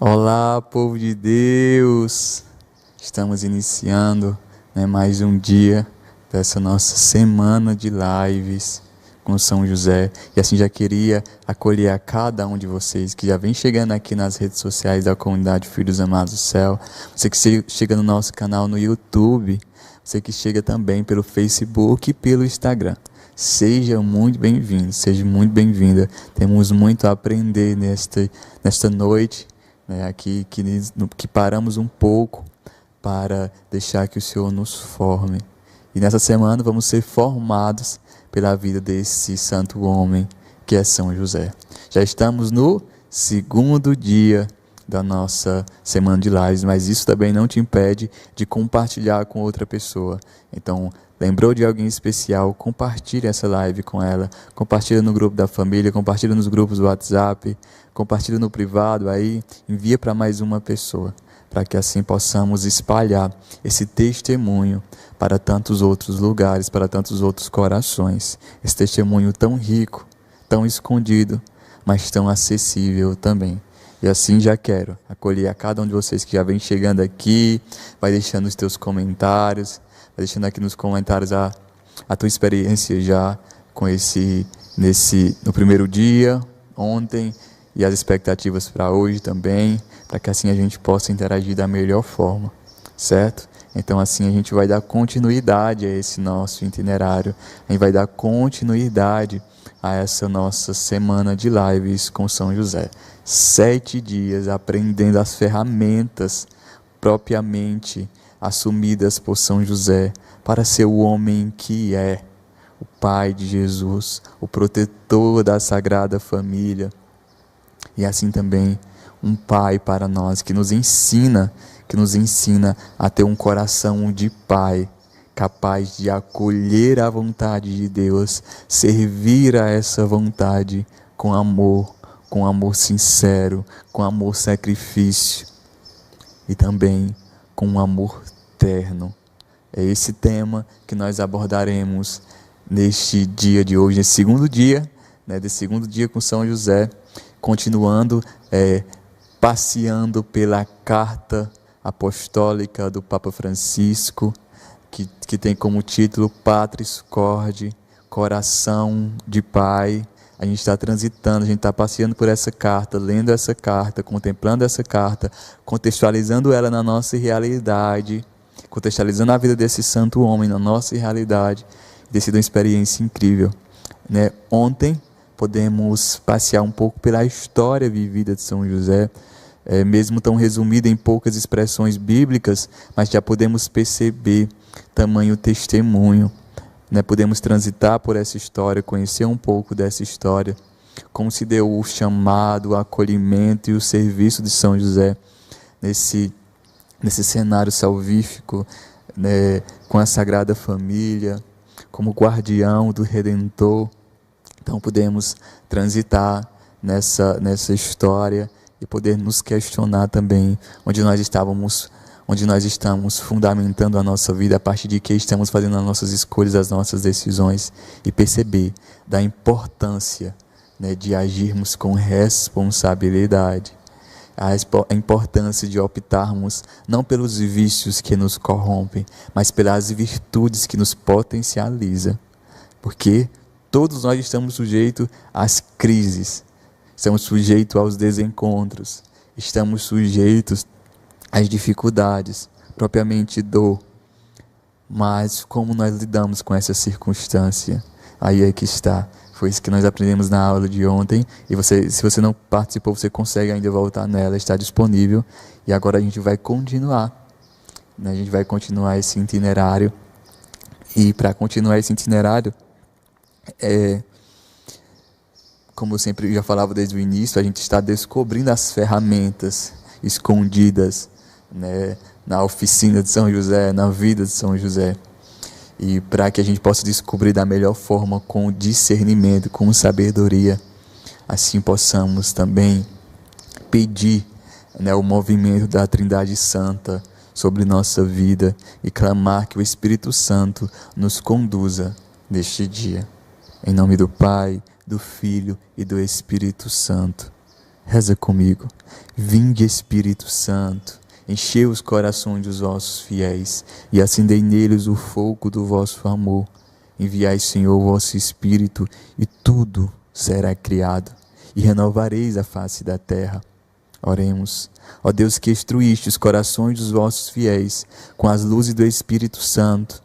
Olá, povo de Deus! Estamos iniciando, mais um dia dessa nossa semana de lives com São José. E assim já queria acolher a cada um de vocês que já vem chegando aqui nas redes sociais da comunidade Filhos Amados do Céu. Você que chega no nosso canal no YouTube, você que chega também pelo Facebook e pelo Instagram. Seja muito bem-vindo, seja muito bem-vinda. Temos muito a aprender nesta noite. Aqui que paramos um pouco para deixar que o Senhor nos forme. E nessa semana vamos ser formados pela vida desse santo homem que é São José. Já estamos no segundo dia da nossa semana de lives, mas isso também não te impede de compartilhar com outra pessoa. Então, lembrou de alguém especial, compartilhe essa live com ela, compartilha no grupo da família, compartilha nos grupos do WhatsApp, compartilha no privado, aí envia para mais uma pessoa, para que assim possamos espalhar esse testemunho para tantos outros lugares, para tantos outros corações. Esse testemunho tão rico, tão escondido, mas tão acessível também. E assim já quero acolher a cada um de vocês que já vem chegando aqui, vai deixando os teus comentários, vai deixando aqui nos comentários a tua experiência já com no primeiro dia, ontem, e as expectativas para hoje também, para que assim a gente possa interagir da melhor forma, certo? Então assim a gente vai dar continuidade a esse nosso itinerário, a gente vai dar continuidade a essa nossa semana de lives com São José. 7 dias aprendendo as ferramentas propriamente assumidas por São José para ser o homem que é, o Pai de Jesus, o protetor da Sagrada Família, e assim também um Pai para nós que nos ensina a ter um coração de Pai, capaz de acolher a vontade de Deus, servir a essa vontade com amor sincero, com amor sacrifício e também com um amor terno. É esse tema que nós abordaremos neste dia de hoje, nesse segundo dia, desse segundo dia com São José, continuando passeando pela carta apostólica do Papa Francisco, que tem como título Patris Corde, Coração de Pai. A gente está transitando, a gente está passeando por essa carta, lendo essa carta, contemplando essa carta, contextualizando ela na nossa realidade, contextualizando a vida desse santo homem na nossa realidade. Tem sido uma experiência incrível. Ontem podemos passear um pouco pela história vivida de São José, mesmo tão resumida em poucas expressões bíblicas, mas já podemos perceber tamanho testemunho. Podemos transitar por essa história, conhecer um pouco dessa história, como se deu o chamado, o acolhimento e o serviço de São José nesse cenário salvífico, com a Sagrada Família, como guardião do Redentor. Então podemos transitar nessa história e poder nos questionar também onde nós estamos fundamentando a nossa vida, a partir de que estamos fazendo as nossas escolhas, as nossas decisões, e perceber da importância, de agirmos com responsabilidade, a importância de optarmos não pelos vícios que nos corrompem, mas pelas virtudes que nos potencializam, porque todos nós estamos sujeitos às crises, estamos sujeitos aos desencontros, estamos sujeitos às dificuldades, propriamente dor. Mas como nós lidamos com essa circunstância? Aí é que está. Foi isso que nós aprendemos na aula de ontem. E se você não participou, você consegue ainda voltar nela, está disponível. E agora a gente vai continuar. A gente vai continuar esse itinerário. E para continuar esse itinerário, como eu sempre já falava desde o início, a gente está descobrindo as ferramentas escondidas, na oficina de São José, na vida de São José, e para que a gente possa descobrir da melhor forma, com discernimento, com sabedoria, assim possamos também pedir, o movimento da Trindade Santa sobre nossa vida e clamar que o Espírito Santo nos conduza neste dia. Em nome do Pai, do Filho e do Espírito Santo. Reza comigo. Vinde, Espírito Santo, enchei os corações dos vossos fiéis e acendei neles o fogo do vosso amor. Enviai, Senhor, o vosso Espírito, e tudo será criado, e renovareis a face da terra. Oremos. Ó Deus, que instruíste os corações dos vossos fiéis com as luzes do Espírito Santo,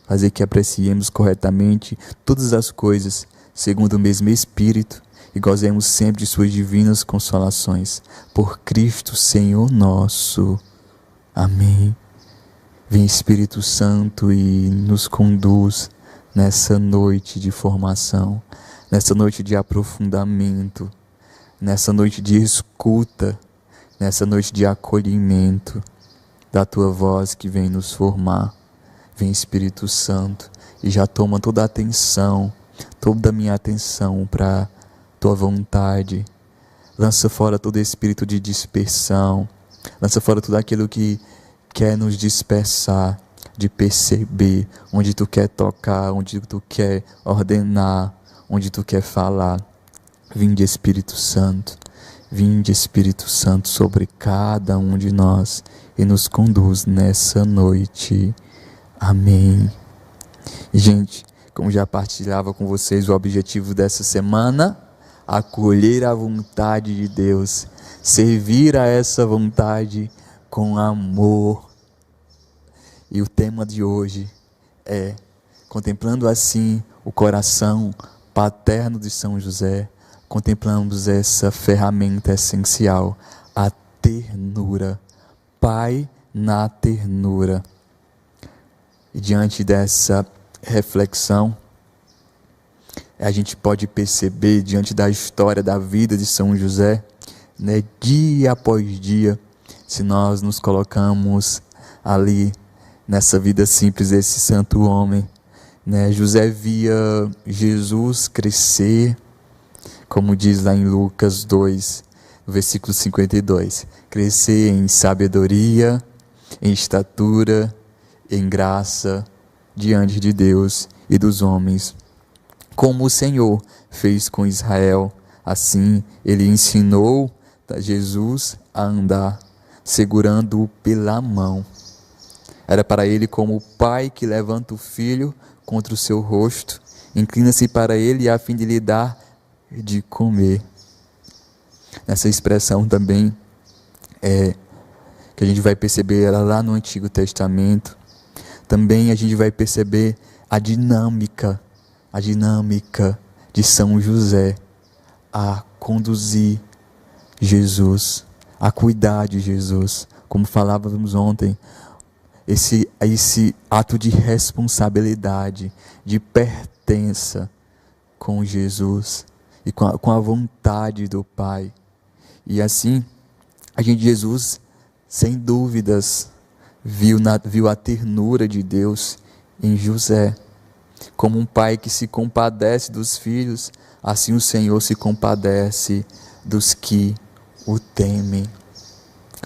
fazer que apreciemos corretamente todas as coisas, segundo o mesmo Espírito, e gozemos sempre de suas divinas consolações. Por Cristo, Senhor nosso. Amém. Vem, Espírito Santo, e nos conduz nessa noite de formação, nessa noite de aprofundamento, nessa noite de escuta, nessa noite de acolhimento da Tua voz que vem nos formar. Vem, Espírito Santo, e já toma toda a atenção, toda a minha atenção para Tua vontade. Lança fora todo espírito de dispersão, lança fora tudo aquilo que quer nos dispersar, de perceber onde Tu quer tocar, onde Tu quer ordenar, onde Tu quer falar. Vinde, Espírito Santo, vinde, Espírito Santo, sobre cada um de nós e nos conduz nessa noite. Amém. E, gente, como já partilhava com vocês, o objetivo dessa semana: acolher a vontade de Deus, servir a essa vontade com amor. E o tema de hoje é: contemplando assim o coração paterno de São José, contemplamos essa ferramenta essencial, a ternura. Pai na ternura. E diante dessa reflexão, a gente pode perceber, diante da história da vida de São José, né, dia após dia, se nós nos colocamos ali nessa vida simples desse santo homem, né, José via Jesus crescer, como diz lá em Lucas 2, no versículo 52, crescer em sabedoria, em estatura, em graça, diante de Deus e dos homens. Como o Senhor fez com Israel, assim Ele ensinou Jesus a andar, segurando-o pela mão. Era para ele como o pai que levanta o filho contra o seu rosto, inclina-se para ele a fim de lhe dar de comer. Essa expressão também que a gente vai perceber ela lá no Antigo Testamento. Também a gente vai perceber a dinâmica de São José a conduzir Jesus, a cuidar de Jesus. Como falávamos ontem, esse ato de responsabilidade, de pertença com Jesus e com a vontade do Pai. E assim, Jesus, sem dúvidas, viu a ternura de Deus em José. Como um pai que se compadece dos filhos, assim o Senhor se compadece dos que o temem.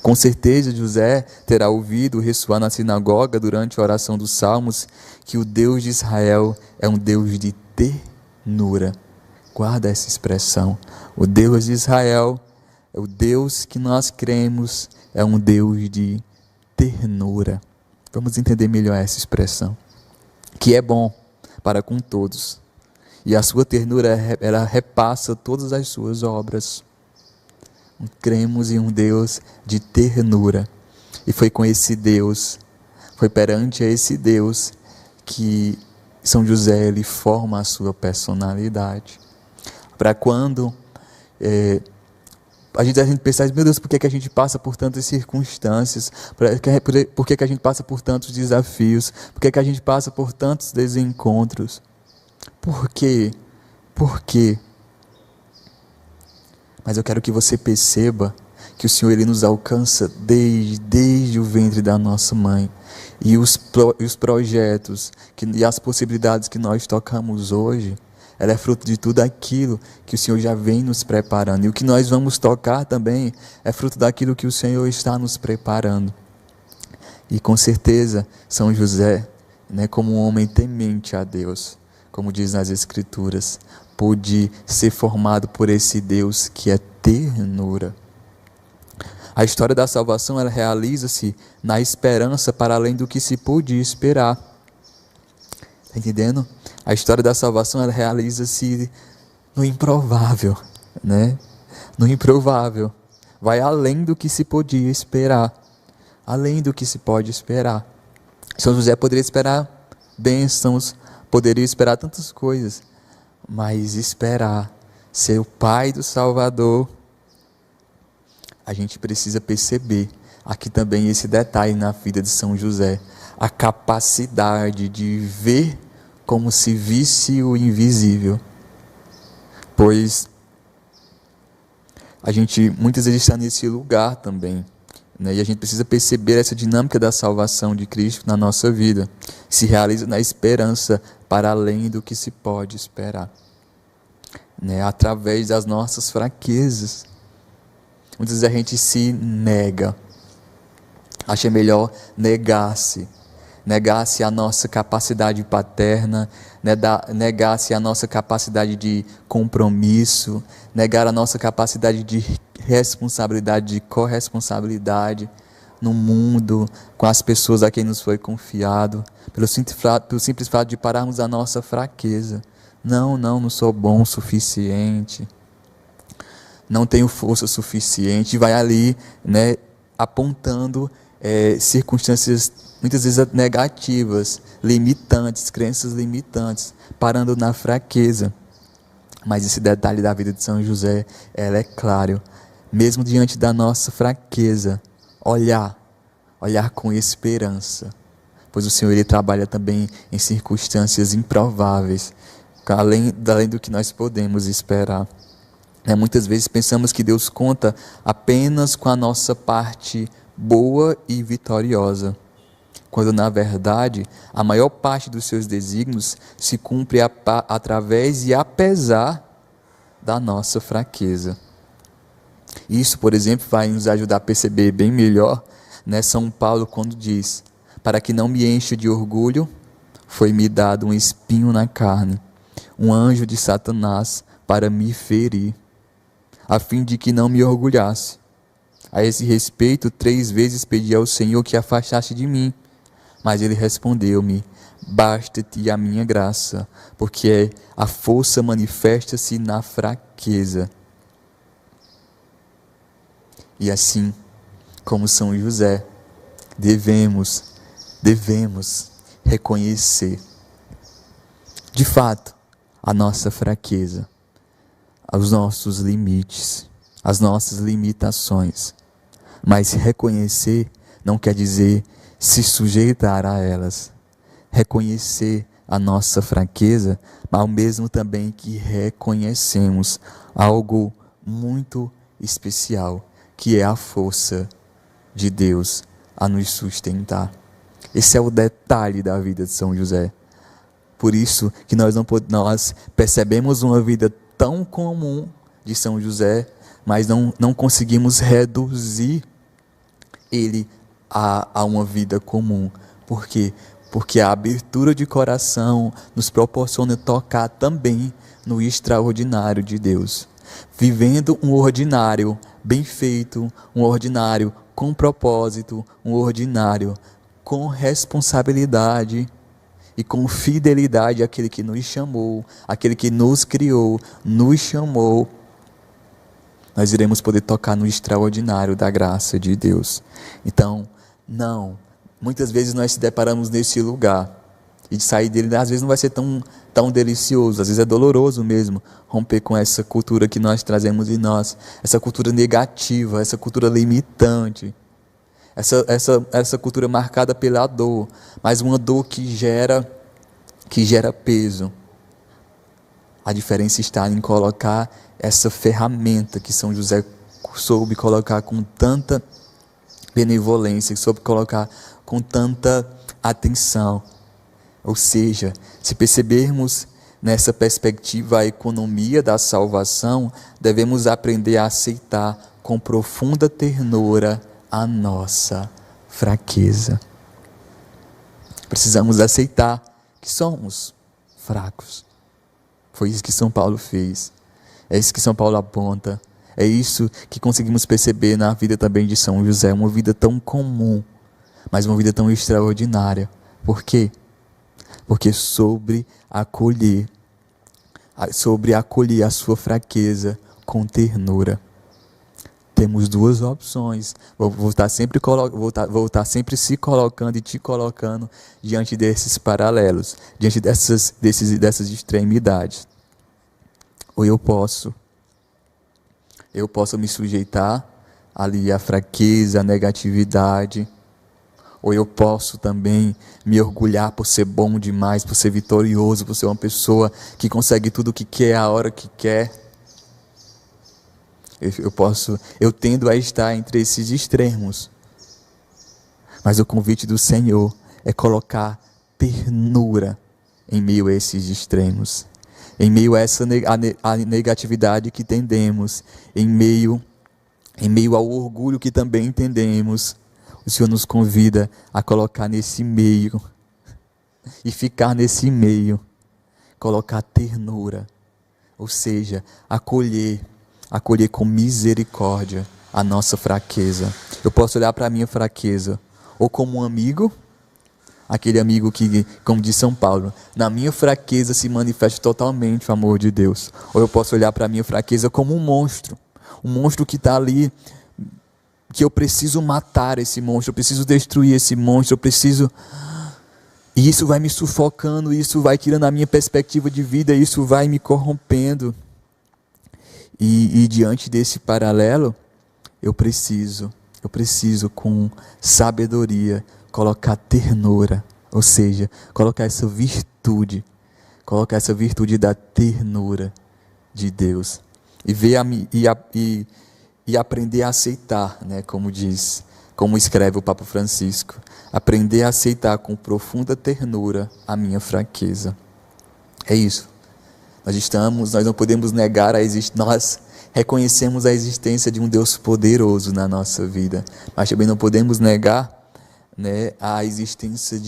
Com certeza José terá ouvido ressoar na sinagoga durante a oração dos Salmos que o Deus de Israel é um Deus de ternura. Guarda essa expressão. O Deus de Israel é o Deus que nós cremos, é um Deus de ternura. Vamos entender melhor essa expressão. Que é bom para com todos. E a sua ternura, ela repassa todas as suas obras. Cremos em um Deus de ternura. E foi com esse Deus, foi perante esse Deus que São José ele forma a sua personalidade. Para quando a gente pensa, meu Deus, por que a gente passa por tantas circunstâncias? Por que a gente passa por tantos desafios? Por que a gente passa por tantos desencontros? Por quê? Por quê? Mas eu quero que você perceba que o Senhor ele nos alcança desde o ventre da nossa mãe. E os projetos e as possibilidades que nós tocamos hoje, ela é fruto de tudo aquilo que o Senhor já vem nos preparando. E o que nós vamos tocar também é fruto daquilo que o Senhor está nos preparando. E com certeza, São José, né, como um homem temente a Deus, como diz nas Escrituras, pude ser formado por esse Deus que é ternura. A história da salvação, ela realiza-se na esperança para além do que se podia esperar. Está entendendo? A história da salvação, ela realiza-se no improvável, né? No improvável. Vai além do que se podia esperar. Além do que se pode esperar. São José poderia esperar bênçãos, poderia esperar tantas coisas, mas esperar ser o pai do Salvador, a gente precisa perceber aqui também esse detalhe na vida de São José, a capacidade de ver como se visse o invisível, pois a gente muitas vezes está nesse lugar também, né? E a gente precisa perceber essa dinâmica da salvação de Cristo na nossa vida, se realiza na esperança para além do que se pode esperar, né? Através das nossas fraquezas. Muitas vezes a gente se nega, acha melhor negar-se a nossa capacidade paterna, negar-se a nossa capacidade de compromisso, negar a nossa capacidade de responsabilidade, de corresponsabilidade no mundo, com as pessoas a quem nos foi confiado, pelo simples fato de pararmos a nossa fraqueza. Não sou bom o suficiente, não tenho força suficiente, e vai ali, né, apontando circunstâncias muitas vezes negativas, limitantes, crenças limitantes, parando na fraqueza. Mas esse detalhe da vida de São José, ela é claro, mesmo diante da nossa fraqueza, olhar com esperança, pois o Senhor, Ele trabalha também em circunstâncias improváveis, além do que nós podemos esperar. Muitas vezes pensamos que Deus conta apenas com a nossa parte boa e vitoriosa, quando na verdade a maior parte dos seus desígnios se cumpre através e apesar da nossa fraqueza. Isso, por exemplo, vai nos ajudar a perceber bem melhor, né, São Paulo quando diz: para que não me encha de orgulho, foi-me dado um espinho na carne, um anjo de Satanás para me ferir, a fim de que não me orgulhasse. A esse respeito, 3 vezes pedi ao Senhor que afastasse de mim, mas Ele respondeu-me: basta-te a minha graça, porque a força manifesta-se na fraqueza. E assim como São José, devemos reconhecer, de fato, a nossa fraqueza, os nossos limites, as nossas limitações. Mas reconhecer não quer dizer se sujeitar a elas. Reconhecer a nossa fraqueza, mas ao mesmo também que reconhecemos algo muito especial, que é a força de Deus a nos sustentar. Esse é o detalhe da vida de São José. Por isso que nós percebemos uma vida tão comum de São José, mas não conseguimos reduzir ele a uma vida comum. Por quê? Porque a abertura de coração nos proporciona tocar também no extraordinário de Deus. Vivendo um ordinário bem feito, um ordinário com propósito, um ordinário com responsabilidade e com fidelidade àquele que nos chamou, àquele que nos criou, nos chamou, nós iremos poder tocar no extraordinário da graça de Deus. Então, muitas vezes nós se deparamos nesse lugar, e de sair dele, às vezes não vai ser tão delicioso, às vezes é doloroso mesmo, romper com essa cultura que nós trazemos em nós, essa cultura negativa, essa cultura limitante, essa cultura marcada pela dor, mas uma dor que gera peso. A diferença está em colocar essa ferramenta que São José soube colocar com tanta benevolência, soube colocar com tanta atenção. Ou seja, se percebermos nessa perspectiva a economia da salvação, devemos aprender a aceitar com profunda ternura a nossa fraqueza. Precisamos aceitar que somos fracos. Foi isso que São Paulo fez. É isso que São Paulo aponta. É isso que conseguimos perceber na vida também de São José. Uma vida tão comum, mas uma vida tão extraordinária. Por quê? Porque soube acolher a sua fraqueza com ternura. Temos duas opções. Vou estar sempre se colocando e te colocando diante desses paralelos, diante dessas extremidades. Ou eu posso me sujeitar ali à fraqueza, à negatividade. Ou eu posso também me orgulhar por ser bom demais, por ser vitorioso, por ser uma pessoa que consegue tudo o que quer, a hora que quer. Eu tendo a estar entre esses extremos. Mas o convite do Senhor é colocar ternura em meio a esses extremos. Em meio a essa a negatividade que tendemos, em meio ao orgulho que também entendemos, o Senhor nos convida a colocar nesse meio e ficar nesse meio, colocar ternura, ou seja, acolher com misericórdia a nossa fraqueza. Eu posso olhar para a minha fraqueza ou como um amigo, aquele amigo que, como diz São Paulo, na minha fraqueza se manifesta totalmente o amor de Deus. Ou eu posso olhar para a minha fraqueza como um monstro que está ali, que eu preciso matar esse monstro, eu preciso destruir esse monstro, e isso vai me sufocando, isso vai tirando a minha perspectiva de vida, isso vai me corrompendo. E diante desse paralelo, eu preciso com sabedoria colocar ternura, ou seja, colocar essa virtude da ternura de Deus e aprender a aceitar, né, como escreve o Papa Francisco, aprender a aceitar com profunda ternura a minha fraqueza. É isso. Nós não podemos negar nós reconhecemos a existência de um Deus poderoso na nossa vida, mas também não podemos negar, né, a existência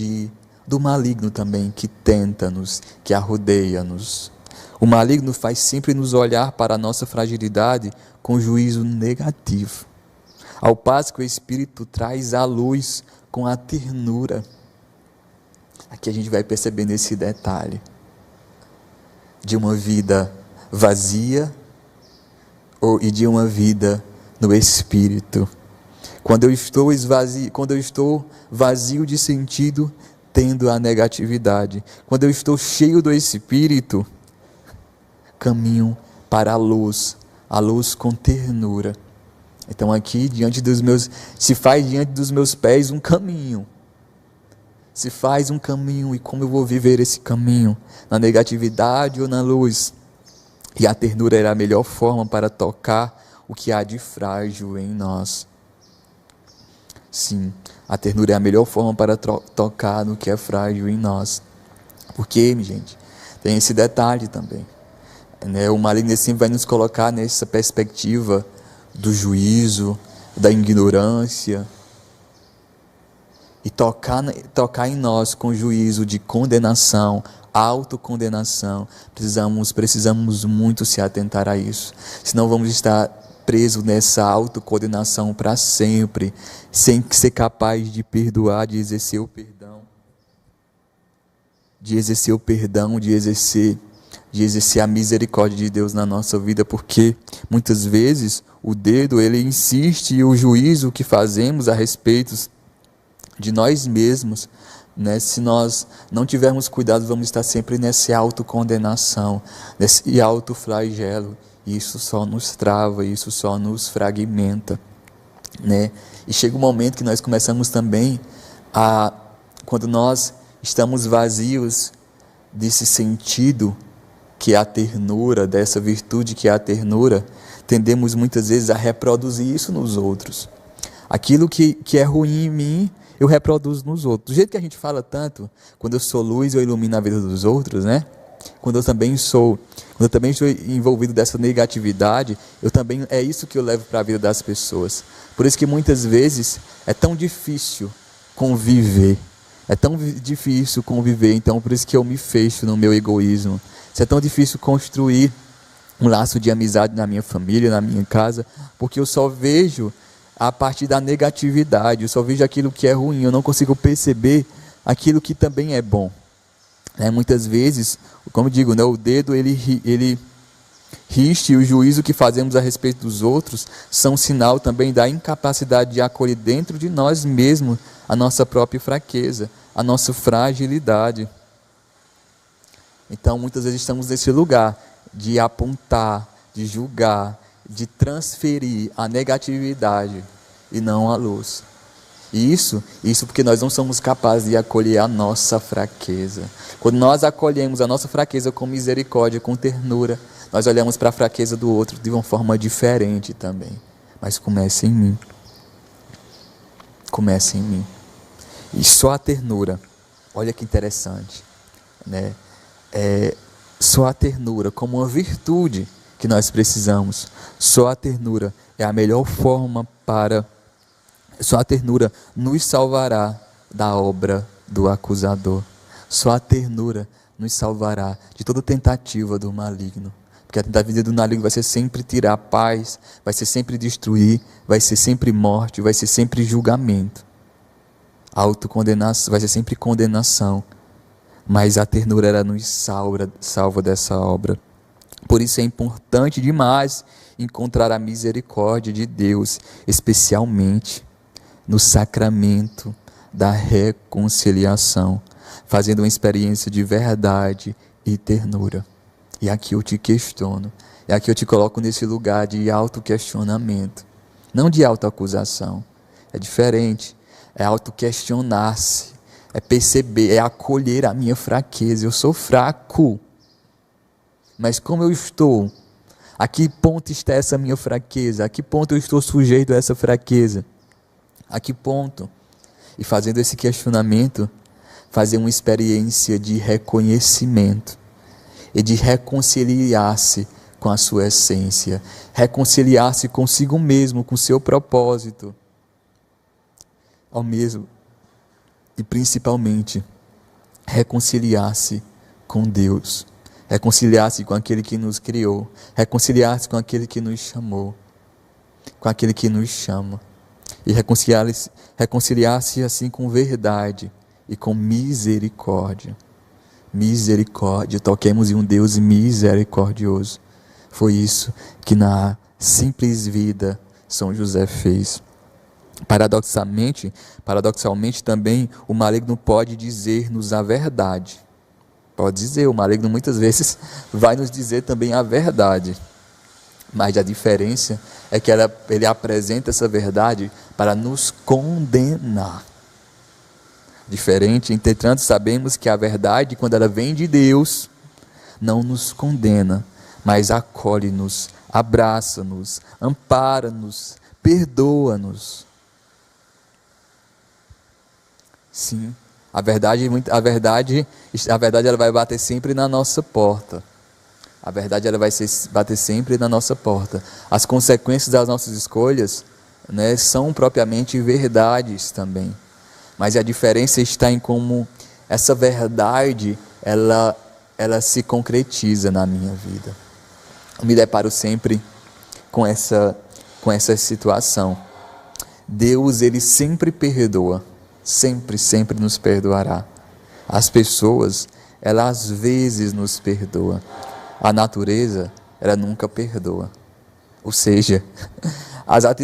do maligno também, que tenta-nos, que arrodeia-nos. O maligno faz sempre nos olhar para a nossa fragilidade com juízo negativo, ao passo que o Espírito traz a luz com a ternura. Aqui a gente vai percebendo esse detalhe de uma vida vazia e de uma vida no Espírito. Quando eu estou vazio de sentido, tendo a negatividade. Quando eu estou cheio do Espírito, caminho para a luz com ternura. Então aqui se faz diante dos meus pés um caminho. Se faz um caminho, e como eu vou viver esse caminho? Na negatividade ou na luz? E a ternura era a melhor forma para tocar o que há de frágil em nós. Sim, a ternura é a melhor forma para tocar no que é frágil em nós. Porque, gente, tem esse detalhe também, né? O maligno sempre vai nos colocar nessa perspectiva do juízo, da ignorância, e tocar em nós com juízo de condenação, autocondenação. Precisamos muito se atentar a isso, senão vamos estar presos nessa autocondenação para sempre, sem ser capaz de perdoar, de exercer o perdão, de exercer a misericórdia de Deus na nossa vida, porque muitas vezes o dedo, ele insiste, e o juízo que fazemos a respeito de nós mesmos, né? Se nós não tivermos cuidado, vamos estar sempre nessa autocondenação, nesse autoflagelo, e isso só nos trava, isso só nos fragmenta, né? E chega um momento que nós começamos também quando nós estamos vazios desse sentido que é a ternura, dessa virtude que é a ternura, tendemos muitas vezes a reproduzir isso nos outros. Aquilo que é ruim em mim, eu reproduzo nos outros. Do jeito que a gente fala tanto, quando eu sou luz, eu ilumino a vida dos outros, né? Quando eu também estou envolvido dessa negatividade, é isso que eu levo para a vida das pessoas. Por isso que muitas vezes é tão difícil conviver. Então por isso que eu me fecho no meu egoísmo. Se é tão difícil construir um laço de amizade na minha família, na minha casa, porque eu só vejo a partir da negatividade, eu só vejo aquilo que é ruim, eu não consigo perceber aquilo que também é bom. Muitas vezes, como eu digo, o dedo ele riste, e o juízo que fazemos a respeito dos outros são sinal também da incapacidade de acolher dentro de nós mesmos a nossa própria fraqueza, a nossa fragilidade. Então, muitas vezes estamos nesse lugar de apontar, de julgar, de transferir a negatividade e não a luz. E isso porque nós não somos capazes de acolher a nossa fraqueza. Quando nós acolhemos a nossa fraqueza com misericórdia, com ternura, nós olhamos para a fraqueza do outro de uma forma diferente também. Mas começa em mim. Começa em mim. E só a ternura, olha que interessante, né? Só a ternura como uma virtude que nós precisamos. Só a ternura é a melhor forma só a ternura nos salvará da obra do acusador. Só a ternura nos salvará de toda tentativa do maligno. Porque a tentativa do maligno vai ser sempre tirar a paz, vai ser sempre destruir, vai ser sempre morte, vai ser sempre julgamento. A autocondenação, vai ser sempre condenação. Mas a ternura ela nos salva dessa obra. Por isso é importante demais encontrar a misericórdia de Deus, especialmente no sacramento da reconciliação, fazendo uma experiência de verdade e ternura. E aqui eu te questiono, e aqui eu te coloco nesse lugar de autoquestionamento, não de autoacusação. É diferente, é autoquestionar-se, é perceber, é acolher a minha fraqueza. Eu sou fraco, mas como eu estou? A que ponto está essa minha fraqueza? A que ponto eu estou sujeito a essa fraqueza? A que ponto? E fazendo esse questionamento, fazer uma experiência de reconhecimento e de reconciliar-se com a sua essência, reconciliar-se consigo mesmo, com o seu propósito, ao mesmo e principalmente reconciliar-se com Deus, reconciliar-se com aquele que nos criou, reconciliar-se com aquele que nos chamou, com aquele que nos chama. E reconciliar-se assim com verdade e com misericórdia. Misericórdia, toquemos em um Deus misericordioso. Foi isso que na simples vida São José fez. Paradoxalmente também o maligno pode dizer-nos a verdade. Pode dizer, o maligno muitas vezes vai nos dizer também a verdade. Mas a diferença é que ele apresenta essa verdade para nos condenar. Diferente, entretanto, sabemos que a verdade, quando ela vem de Deus, não nos condena, mas acolhe-nos, abraça-nos, ampara-nos, perdoa-nos. Sim, a verdade ela vai bater sempre na nossa porta. A verdade ela vai bater sempre na nossa porta. As consequências das nossas escolhas, né, são propriamente verdades também. Mas a diferença está em como essa verdade ela se concretiza na minha vida. Eu me deparo sempre com essa situação. Deus ele sempre perdoa, sempre nos perdoará. As pessoas, ela às vezes nos perdoa. A natureza, ela nunca perdoa. Ou seja,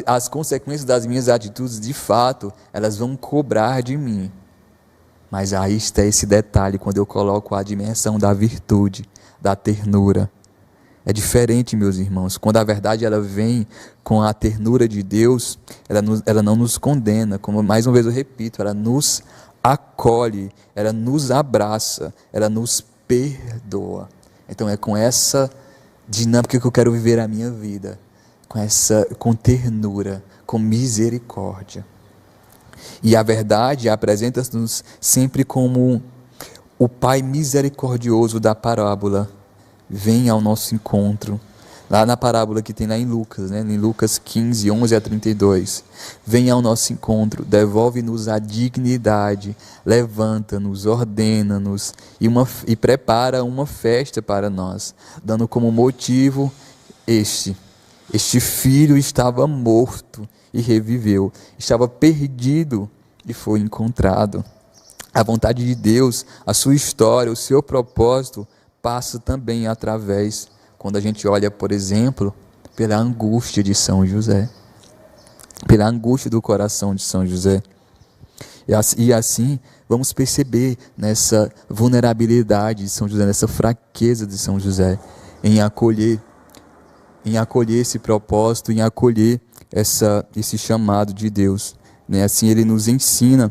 as consequências das minhas atitudes, de fato, elas vão cobrar de mim. Mas aí está esse detalhe, quando eu coloco a dimensão da virtude, da ternura. É diferente, meus irmãos. Quando a verdade ela vem com a ternura de Deus, ela não nos condena. Como mais uma vez eu repito, ela nos acolhe, ela nos abraça, ela nos perdoa. Então é com essa dinâmica que eu quero viver a minha vida, com ternura, com misericórdia. E a verdade apresenta-nos sempre como o Pai misericordioso da parábola vem ao nosso encontro, Lá na parábola que tem lá em Lucas, né? Em Lucas 15, 11 a 32. Vem ao nosso encontro, devolve-nos a dignidade, levanta-nos, ordena-nos e prepara uma festa para nós, dando como motivo este filho estava morto e reviveu, estava perdido e foi encontrado. A vontade de Deus, a sua história, o seu propósito passa também através, quando a gente olha, por exemplo, pela angústia de São José, pela angústia do coração de São José. E assim vamos perceber nessa vulnerabilidade de São José, nessa fraqueza de São José, em acolher esse propósito, em acolher esse chamado de Deus. Assim ele nos ensina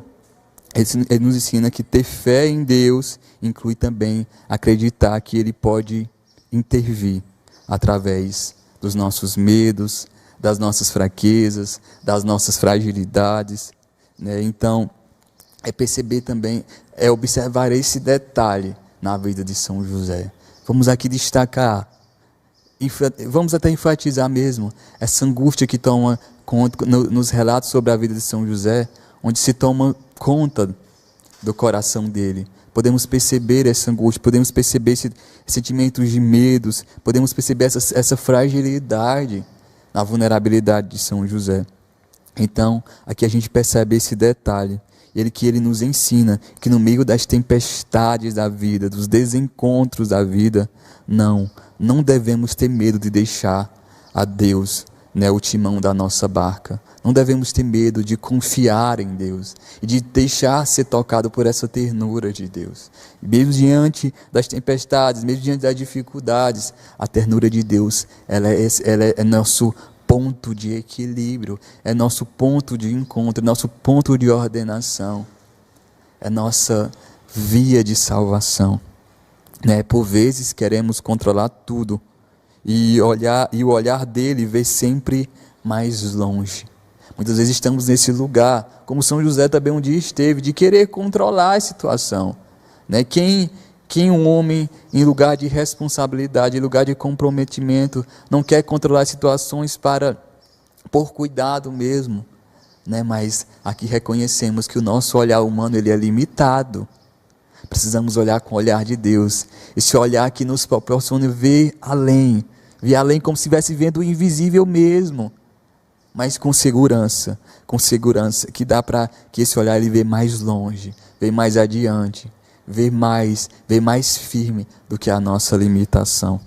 que ter fé em Deus inclui também acreditar que Ele pode intervir através dos nossos medos, das nossas fraquezas, das nossas fragilidades. Então, é perceber também, é observar esse detalhe na vida de São José. Vamos aqui destacar, vamos até enfatizar mesmo, essa angústia que toma conta nos relatos sobre a vida de São José, onde se toma conta do coração dele. Podemos perceber essa angústia, podemos perceber esses sentimentos de medos, podemos perceber essa fragilidade na vulnerabilidade de São José. Então, aqui a gente percebe esse detalhe, que ele nos ensina que no meio das tempestades da vida, dos desencontros da vida, não devemos ter medo de deixar a Deus, o timão da nossa barca. Não devemos ter medo de confiar em Deus e de deixar ser tocado por essa ternura de Deus. Mesmo diante das tempestades, mesmo diante das dificuldades, a ternura de Deus ela é nosso ponto de equilíbrio, é nosso ponto de encontro, é nosso ponto de ordenação, é nossa via de salvação. Por vezes queremos controlar tudo, e o olhar dele vê sempre mais longe. Muitas vezes estamos nesse lugar, como São José também um dia esteve, de querer controlar a situação. Quem um homem, em lugar de responsabilidade, em lugar de comprometimento, não quer controlar situações por cuidado mesmo. Mas aqui reconhecemos que o nosso olhar humano ele é limitado. Precisamos olhar com o olhar de Deus, esse olhar que nos proporciona ver além como se estivesse vendo o invisível mesmo, mas com segurança, que dá para que esse olhar ele vê mais longe, vê mais adiante, vê mais firme do que a nossa limitação.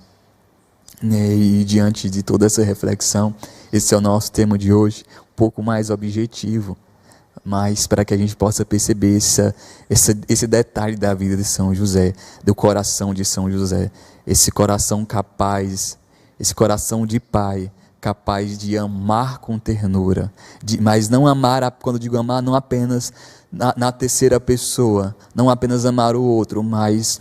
E diante de toda essa reflexão, esse é o nosso tema de hoje, um pouco mais objetivo, mas para que a gente possa perceber esse detalhe da vida de São José, do coração de São José, esse coração capaz, esse coração de pai, capaz de amar com ternura, mas não amar, quando digo amar, não apenas na terceira pessoa, não apenas amar o outro, mas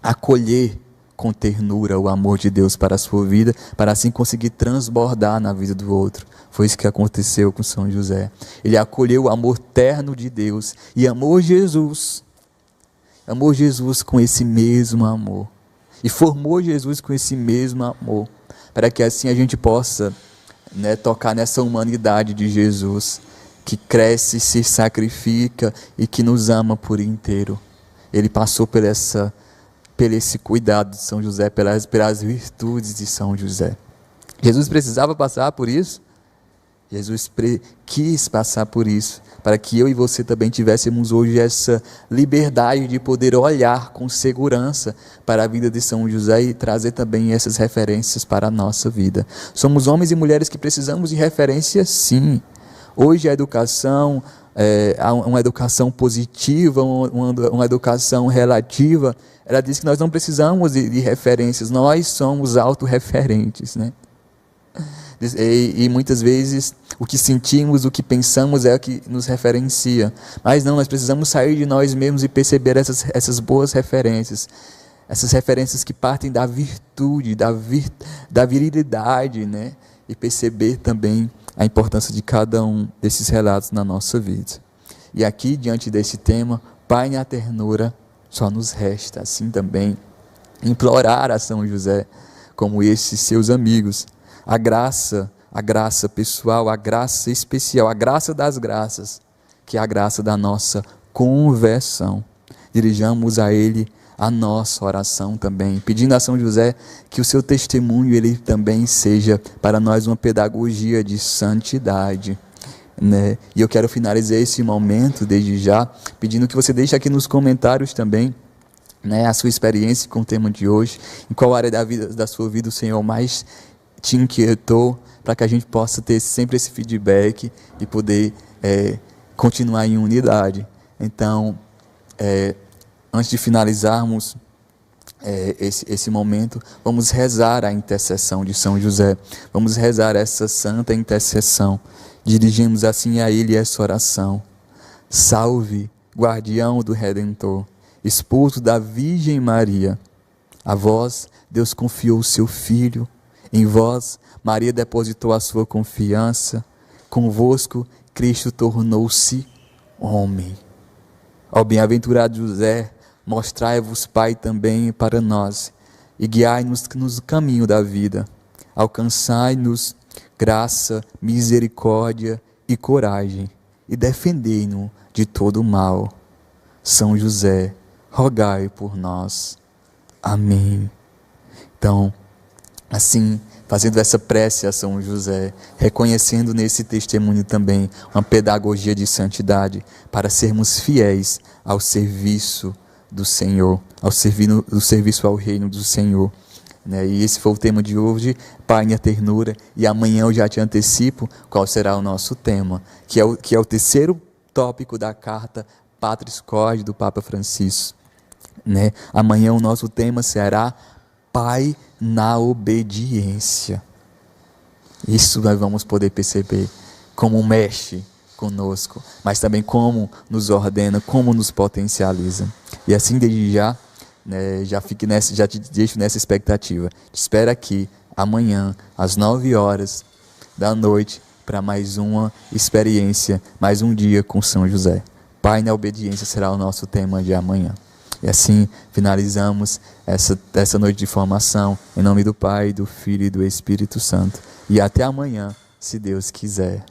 acolher com ternura o amor de Deus para a sua vida, para assim conseguir transbordar na vida do outro. Foi isso que aconteceu com São José. Ele acolheu o amor terno de Deus e amou Jesus com esse mesmo amor, e formou Jesus com esse mesmo amor, para que assim a gente possa tocar nessa humanidade de Jesus, que cresce, se sacrifica e que nos ama por inteiro. Ele passou por esse cuidado de São José, pelas virtudes de São José. Jesus precisava passar por isso? Jesus quis passar por isso, para que eu e você também tivéssemos hoje essa liberdade de poder olhar com segurança para a vida de São José e trazer também essas referências para a nossa vida. Somos homens e mulheres que precisamos de referências, sim. Hoje a educação, uma educação positiva, uma educação relativa, ela diz que nós não precisamos de referências, nós somos autorreferentes, E muitas vezes o que sentimos, o que pensamos é o que nos referencia. Mas não, nós precisamos sair de nós mesmos e perceber essas boas referências. Essas referências que partem da virtude, da virilidade, E perceber também a importância de cada um desses relatos na nossa vida. E aqui, diante desse tema, Pai na ternura, só nos resta, assim também, implorar a São José, como esses seus amigos. A graça pessoal, a graça especial, a graça das graças, que é a graça da nossa conversão. Dirijamos a Ele a nossa oração também, pedindo a São José que o seu testemunho ele também seja para nós uma pedagogia de santidade, né? E eu quero finalizar esse momento desde já, pedindo que você deixe aqui nos comentários também, né, a sua experiência com o tema de hoje, em qual área da sua vida o Senhor mais te inquietou, para que a gente possa ter sempre esse feedback e poder continuar em unidade. Então, antes de finalizarmos esse momento, vamos rezar a intercessão de São José. Vamos rezar essa santa intercessão. Dirigimos assim a Ele essa oração. Salve, guardião do Redentor, expulso da Virgem Maria. A vós, Deus confiou o seu Filho. Em vós, Maria depositou a sua confiança. Convosco, Cristo tornou-se homem. Ó bem-aventurado José, mostrai-vos, Pai, também para nós, e guiai-nos no caminho da vida. Alcançai-nos graça, misericórdia e coragem, e defendei-nos de todo o mal. São José, rogai por nós. Amém. Então, assim, fazendo essa prece a São José, reconhecendo nesse testemunho também uma pedagogia de santidade, para sermos fiéis ao serviço do Senhor, ao serviço ao reino do Senhor, né? E esse foi o tema de hoje, Pai, minha ternura, e amanhã eu já te antecipo qual será o nosso tema, que é o terceiro tópico da carta Patris Corde do Papa Francisco, né? Amanhã o nosso tema será Pai na obediência. Isso nós vamos poder perceber como mexe conosco, mas também como nos ordena, como nos potencializa. E assim desde já, né, já te deixo nessa expectativa. Te espero aqui amanhã às 9h da noite para mais uma experiência, mais um dia com São José. Pai na obediência será o nosso tema de amanhã. E assim finalizamos essa noite de formação, em nome do Pai, do Filho e do Espírito Santo. E até amanhã, se Deus quiser.